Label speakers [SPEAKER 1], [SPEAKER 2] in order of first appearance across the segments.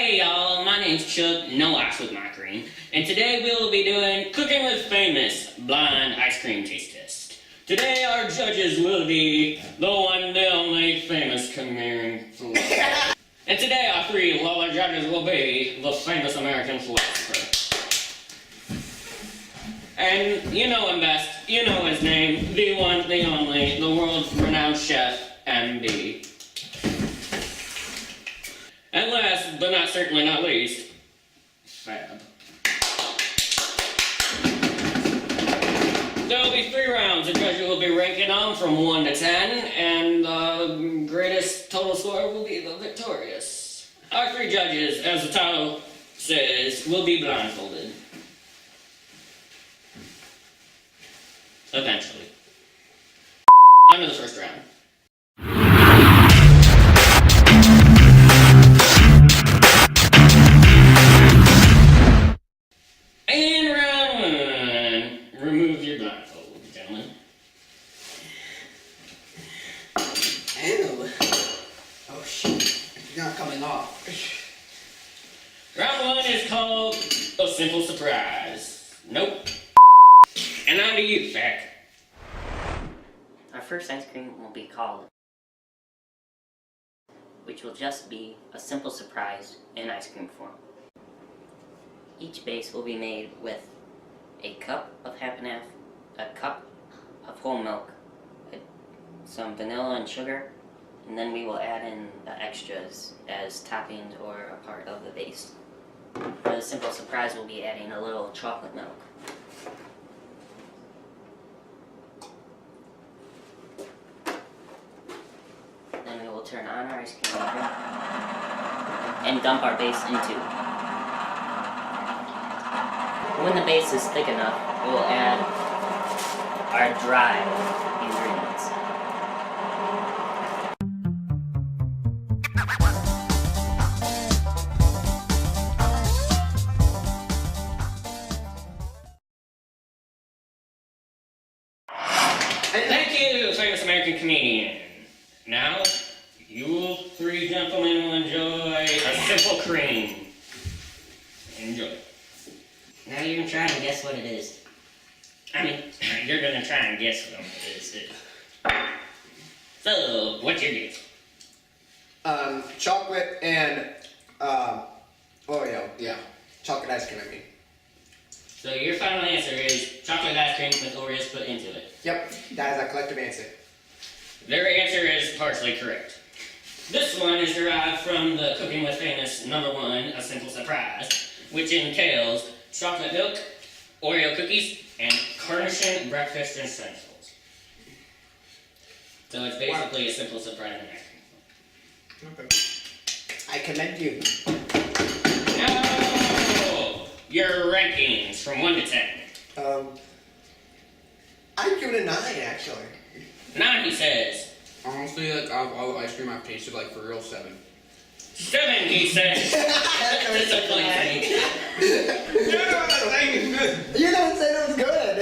[SPEAKER 1] Hey y'all, my name's Chuck, no ice with my cream, and today we will be doing Cooking with Famous Blind Ice Cream Taste Test. Today our judges will be the one, the only famous Canadian philosopher. And today our three lower judges will be the famous American philosopher. And you know him best, you know his name, the one, the only, the world's renowned chef, MD. And last, but not certainly not least, Fab. There will be 3 rounds. The judges will be ranking them from 1 to 10, and the greatest total score will be the victorious. Our 3 judges, as the title says, will be blindfolded. Eventually. On to the first round. And round 1. Remove your blindfold, gentlemen.
[SPEAKER 2] Ew. Oh shit. It's not coming off.
[SPEAKER 1] Round 1 is called A Simple Surprise. Nope. And on to you, F.a.c.
[SPEAKER 3] Our first ice cream will be called, which will just be a simple surprise in ice cream form. Each base will be made with a cup of half and half, a cup of whole milk, some vanilla and sugar, and then we will add in the extras as toppings or a part of the base. For the simple surprise, we'll be adding a little chocolate milk. Then we will turn on our ice cream maker and dump our base into. When the base is thick enough, we will add our dry ingredients.
[SPEAKER 1] Thank you, famous American comedian. Now, you 3 gentlemen will enjoy a simple cream. Enjoy.
[SPEAKER 3] Now you're gonna try and guess what it is.
[SPEAKER 1] I mean, you're gonna try and guess what it is. So, what's your guess?
[SPEAKER 2] Chocolate and Oreo. Yeah. Chocolate ice cream, I mean.
[SPEAKER 1] So your final answer is chocolate ice cream with Oreos put into it.
[SPEAKER 2] Yep, that is our collective answer.
[SPEAKER 1] Their answer is partially correct. This one is derived from the Cooking with Famous #1, A Simple Surprise, which entails chocolate milk, Oreo cookies, and carnation breakfast essentials. So it's basically a simple surprise in ice cream.
[SPEAKER 2] Okay. I commend you.
[SPEAKER 1] Now, your rankings from 1 to 10.
[SPEAKER 2] I'd give it a 9, actually.
[SPEAKER 1] 9, he says.
[SPEAKER 4] Honestly, like, out of all the ice cream I've tasted, like, for real, 7.
[SPEAKER 1] 7, he says. Disappointing.
[SPEAKER 2] You don't say that was good.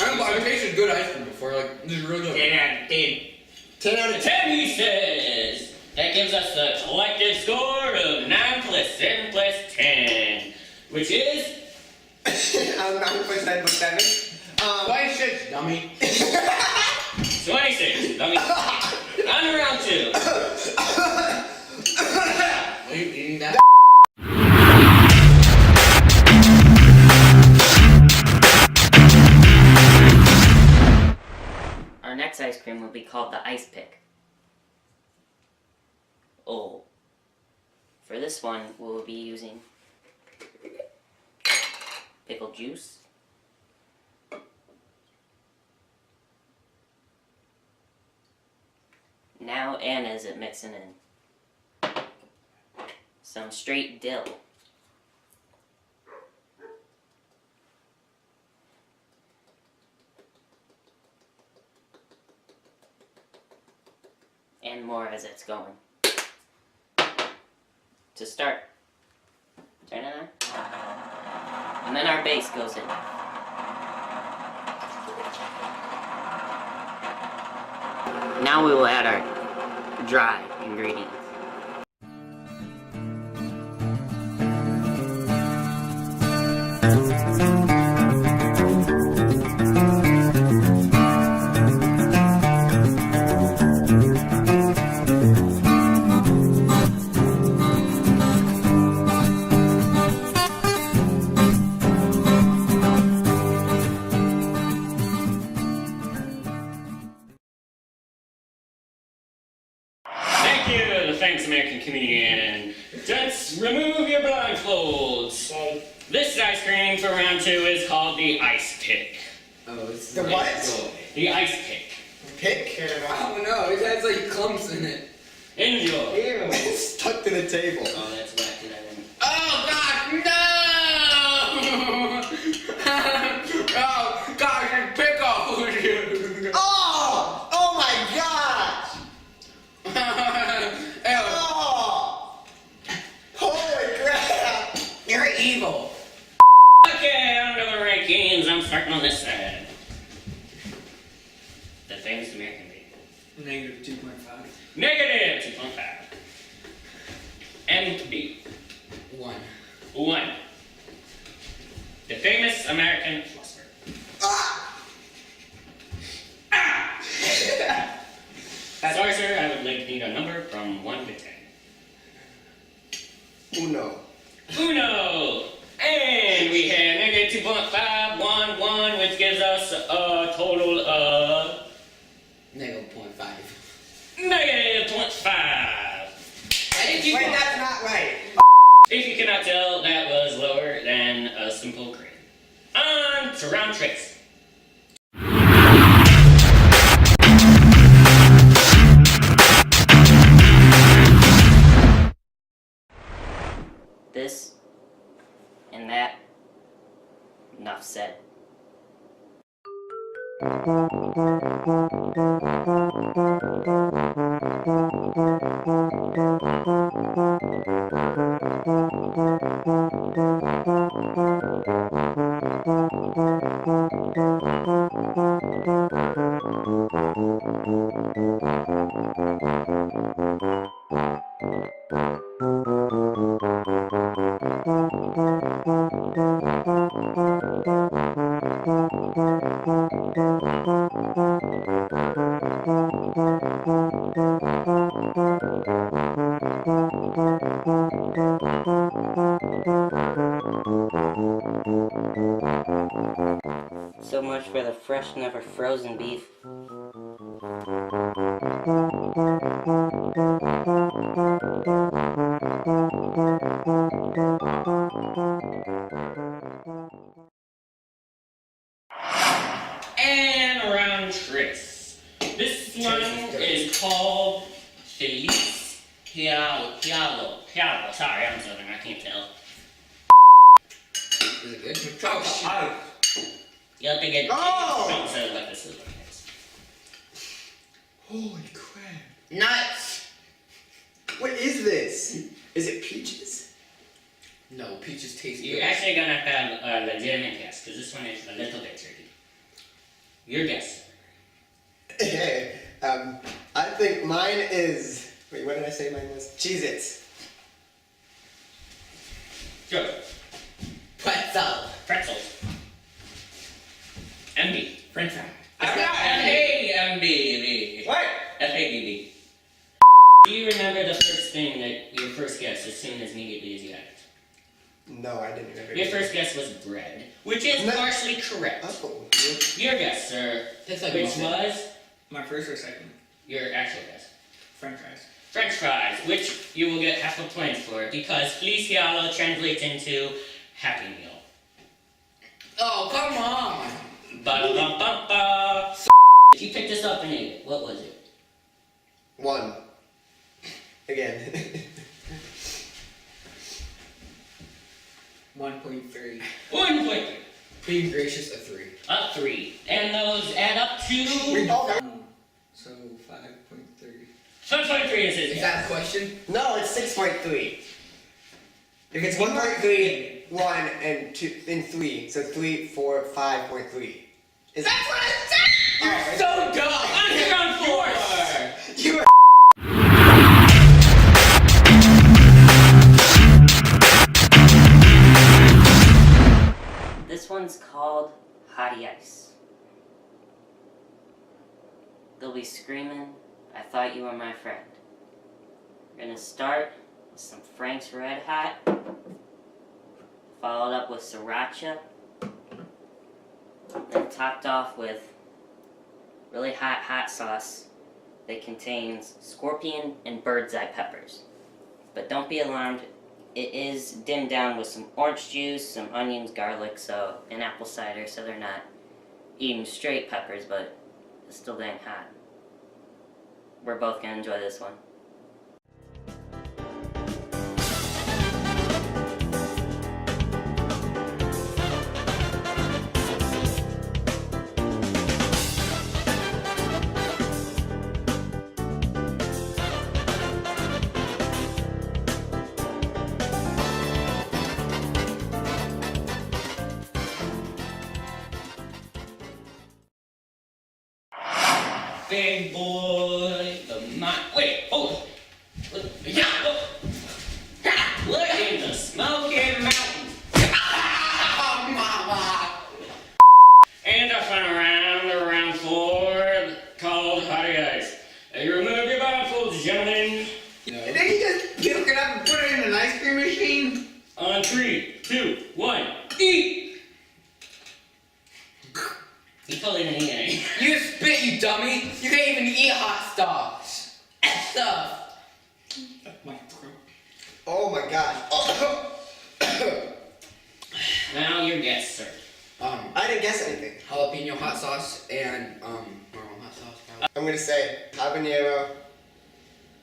[SPEAKER 4] I've tasted good ice cream before, like, this is really good.
[SPEAKER 1] 10 out of 10.
[SPEAKER 2] 10 out of 10.
[SPEAKER 1] 10, he says. That gives us the collective score of 9 plus 7 plus 10, which is
[SPEAKER 2] 9 plus 10 plus 7.
[SPEAKER 4] 26, dummy.
[SPEAKER 1] 26. Let me on to round 2.
[SPEAKER 4] Are you eating that?
[SPEAKER 3] Our next ice cream will be called the Ice Pick. Oh. For this one, we'll be using pickle juice, now and as it mixing in some straight dill, and more as it's going. To start, turn it on, and then our base goes in. Now we will add our dry ingredients.
[SPEAKER 1] remove your blindfolds.
[SPEAKER 3] Okay.
[SPEAKER 1] This ice cream for round 2 is called the ice pick.
[SPEAKER 4] Oh, it's
[SPEAKER 2] The what?
[SPEAKER 1] The ice pick.
[SPEAKER 2] Pick?
[SPEAKER 4] I don't know. It has like clumps in it.
[SPEAKER 1] Enjoy.
[SPEAKER 2] Ew. It's stuck to the table.
[SPEAKER 1] Oh, that's whack.
[SPEAKER 4] Oh God, no! Oh gosh, it's pickles.
[SPEAKER 2] Oh! Oh my gosh!
[SPEAKER 4] Ew.
[SPEAKER 2] Oh! Holy crap!
[SPEAKER 4] You're evil.
[SPEAKER 1] Okay, on to the rankings. I'm starting on this side. The famous American baby.
[SPEAKER 4] -2.5.
[SPEAKER 1] Negative 2.5. MB.
[SPEAKER 4] 1.
[SPEAKER 1] 1. The famous American philosopher.
[SPEAKER 2] Ah!
[SPEAKER 1] Ah! Sorry, sir. I would like to need a number from 1 to 10.
[SPEAKER 2] Uno.
[SPEAKER 1] Uno! And we have negative 2.5, 1, 1, which gives us a total of
[SPEAKER 4] -0.5.
[SPEAKER 1] negative 0.5.
[SPEAKER 2] Wait, that's not right.
[SPEAKER 1] If you cannot tell, that was lower than a simple cream. On to round 6.
[SPEAKER 3] This and that. Enough said. So much for the fresh, never frozen beef.
[SPEAKER 1] And round 6. This one is called f.a.p. Sorry, I'm Southern, I can't tell.
[SPEAKER 4] Is it good? Oh,
[SPEAKER 1] You'll have to get
[SPEAKER 2] Oh!
[SPEAKER 1] so what this is like this.
[SPEAKER 2] Holy crap.
[SPEAKER 4] nuts!
[SPEAKER 2] What is this? Is it peaches?
[SPEAKER 4] No, peaches taste
[SPEAKER 1] You're
[SPEAKER 4] good.
[SPEAKER 1] actually gonna have to have a legitimate guess, because this one is a little bit tricky. Your guess.
[SPEAKER 2] I think mine is. Wait, what did I say mine was? Cheez-Its.
[SPEAKER 1] Go.
[SPEAKER 4] Pretzel.
[SPEAKER 1] Pretzels. MB.
[SPEAKER 4] French fry.
[SPEAKER 1] I'm not MB.
[SPEAKER 2] What?
[SPEAKER 1] F.a.p. Do you remember the first thing that your first guess as soon as immediately as you had it?
[SPEAKER 2] No, I didn't remember.
[SPEAKER 1] Your first guess was bread, which is
[SPEAKER 2] No.
[SPEAKER 1] partially correct.
[SPEAKER 2] Oh.
[SPEAKER 1] Your guess, sir,
[SPEAKER 4] Tastes like
[SPEAKER 1] which
[SPEAKER 4] muffin.
[SPEAKER 1] was
[SPEAKER 5] My first or second?
[SPEAKER 1] your actual guess.
[SPEAKER 5] French fries.
[SPEAKER 1] French fries, which you will get half a point for, because Feliciano translates into Happy Meal.
[SPEAKER 4] Oh, come on!
[SPEAKER 1] Ba-da-bum-bum-ba. If you picked this up and ate it, what was it?
[SPEAKER 2] 1. Again.
[SPEAKER 5] 1.3.
[SPEAKER 1] 1.3.
[SPEAKER 4] Being gracious, a 3.
[SPEAKER 1] Up 3. And those add up to...
[SPEAKER 5] So 5.3.
[SPEAKER 1] 7.3 is his
[SPEAKER 4] Is
[SPEAKER 1] guess.
[SPEAKER 4] that a question?
[SPEAKER 2] No, it's 6.3. If it's 1.3, 1, and 2, then 3. So 3, 4, 5.3. Is
[SPEAKER 4] That's what I said! You're so dumb!
[SPEAKER 1] Underground 4!
[SPEAKER 2] You are.
[SPEAKER 3] This one's called Hottie Ice. They'll be screaming, I thought you were my friend. We're gonna start with some Frank's Red Hot, followed up with Sriracha, then topped off with really hot sauce that contains scorpion and bird's eye peppers. But don't be alarmed, it is dimmed down with some orange juice, some onions, garlic, and apple cider, so they're not eating straight peppers, but it's still dang hot. We're both gonna enjoy this one.
[SPEAKER 1] Big boy, the wait, oh, yeah, oh, ha, look in the Smoky Mountains. And I found round 4 called Hottie Ice. You remove your blindfolds, gentlemen.
[SPEAKER 4] No.
[SPEAKER 2] And then you just puke it up and put it in an ice cream machine?
[SPEAKER 1] On 3, 2, 1, eat! He totally didn't eat any.
[SPEAKER 4] You spit, you dummy! You can't even eat hot stuff! Stuff!
[SPEAKER 5] My throat.
[SPEAKER 2] Oh my gosh.
[SPEAKER 1] Now your guess, sir.
[SPEAKER 2] I didn't guess anything.
[SPEAKER 4] Jalapeno hot sauce and normal hot sauce. Probably.
[SPEAKER 2] I'm gonna say habanero,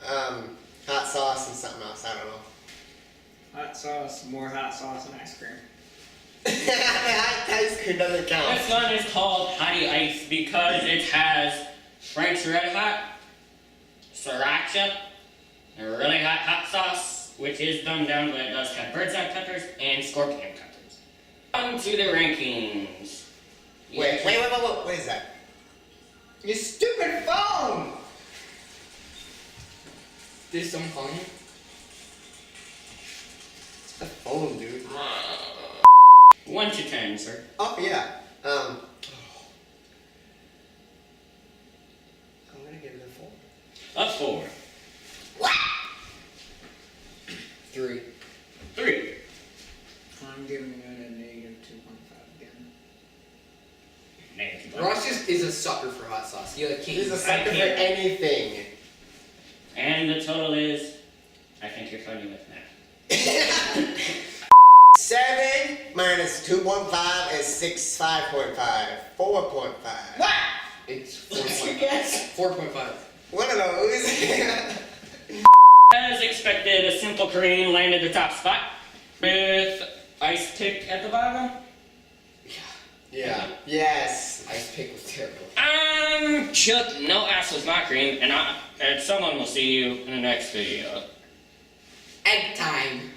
[SPEAKER 2] hot sauce, and something else. I don't know.
[SPEAKER 5] Hot sauce, more hot sauce, and ice cream.
[SPEAKER 2] Ice cream doesn't count.
[SPEAKER 1] This one is called Hottie Ice because it has Frank's Red Hot, sriracha, a really hot sauce, which is dumbed down, but it does have bird's eye peppers and scorpion peppers. On to the rankings.
[SPEAKER 2] Wait, what is that? Your stupid phone!
[SPEAKER 4] Did someone call you?
[SPEAKER 2] It's the phone, dude.
[SPEAKER 1] 1 to 10, sir.
[SPEAKER 2] Oh, yeah. I'm gonna give it a 4.
[SPEAKER 1] A 4.
[SPEAKER 2] What?
[SPEAKER 4] 3.
[SPEAKER 1] 3.
[SPEAKER 5] I'm giving it a negative 2.5 again.
[SPEAKER 1] Negative.
[SPEAKER 4] Ross just is a sucker for hot sauce. He like can't.
[SPEAKER 2] He's a
[SPEAKER 4] eat-
[SPEAKER 2] sucker for
[SPEAKER 1] can't.
[SPEAKER 2] anything.
[SPEAKER 1] And the total is, I think you're funny with math.
[SPEAKER 2] 7 minus 2.5 is 5.5. 4.5.
[SPEAKER 4] What? It's
[SPEAKER 2] What's your guess?
[SPEAKER 4] 4.5.
[SPEAKER 2] One of those.
[SPEAKER 1] As expected, a simple cream landed the top spot with ice pick at the bottom.
[SPEAKER 2] Yeah. Yes.
[SPEAKER 4] Ice pick was terrible.
[SPEAKER 1] I'm Chuck, no ass with my cream, and someone will see you in the next video.
[SPEAKER 4] Egg time.